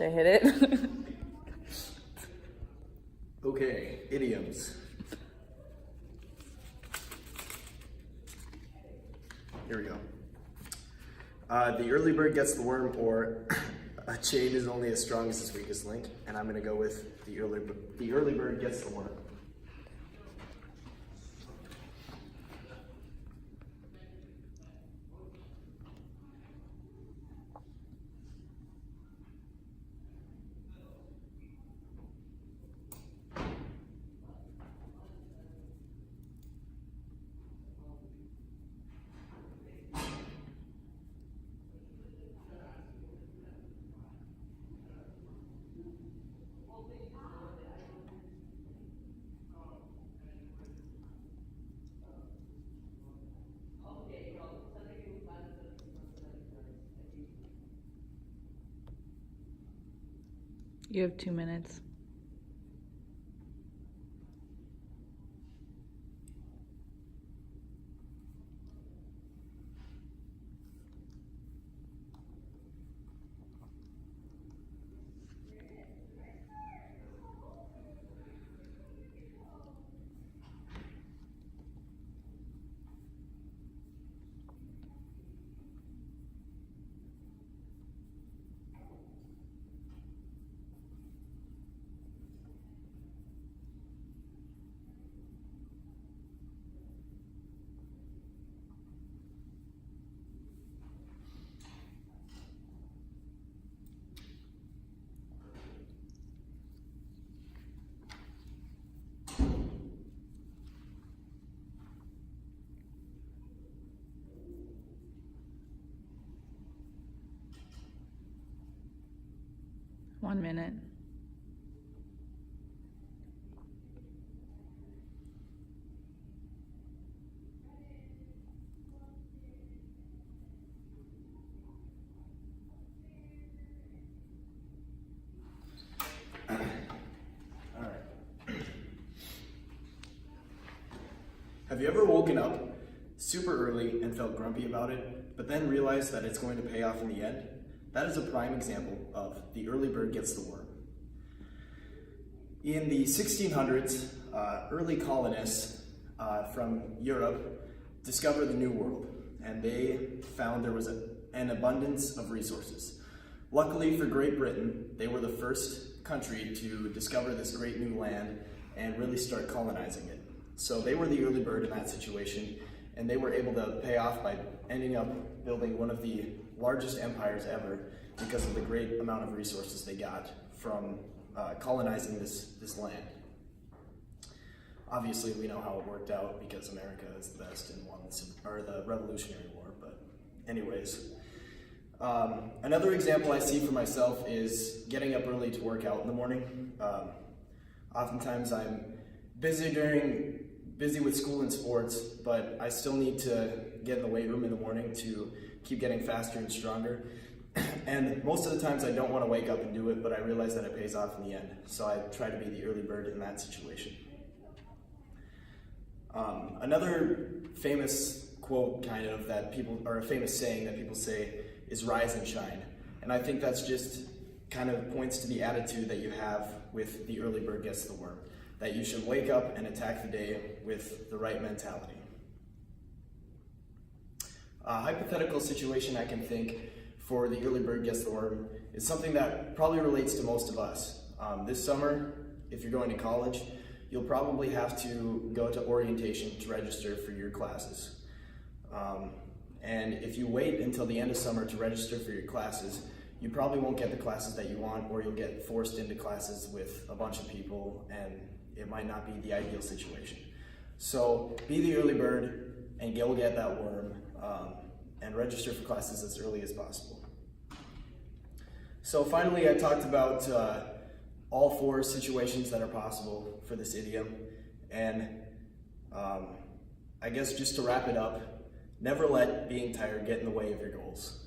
to hit it. Okay, idioms. Here we go. The early bird gets the worm, or a chain is only as strong as its weakest link, and I'm going to go with the early bird gets the worm. You have 2 minutes. One minute. All right. Have you ever woken up super early and felt grumpy about it, but then realized that it's going to pay off in the end? That is a prime example of the early bird gets the worm. In the 1600s, early colonists from Europe discovered the New World, and they found there was an abundance of resources. Luckily for Great Britain, they were the first country to discover this great new land and really start colonizing it. So they were the early bird in that situation, and they were able to pay off by ending up building one of the largest empires ever because of the great amount of resources they got from colonizing this land. Obviously, we know how it worked out because America is the best and won the Revolutionary War, but anyways. Another example I see for myself is getting up early to work out in the morning. Oftentimes I'm busy with school and sports, but I still need to get in the weight room in the morning to keep getting faster and stronger. And most of the times I don't want to wake up and do it, but I realize that it pays off in the end. So I try to be the early bird in that situation. Another famous quote or a famous saying that people say is rise and shine. And I think that's just kind of points to the attitude that you have with the early bird gets the worm. That you should wake up and attack the day with the right mentality. A hypothetical situation I can think for the early bird gets the worm is something that probably relates to most of us. This summer, if you're going to college, you'll probably have to go to orientation to register for your classes. And if you wait until the end of summer to register for your classes, you probably won't get the classes that you want, or you'll get forced into classes with a bunch of people, and it might not be the ideal situation. So be the early bird and go get that worm and register for classes as early as possible. So finally, I talked about all 4 situations that are possible for this idiom, and I guess just to wrap it up, never let being tired get in the way of your goals.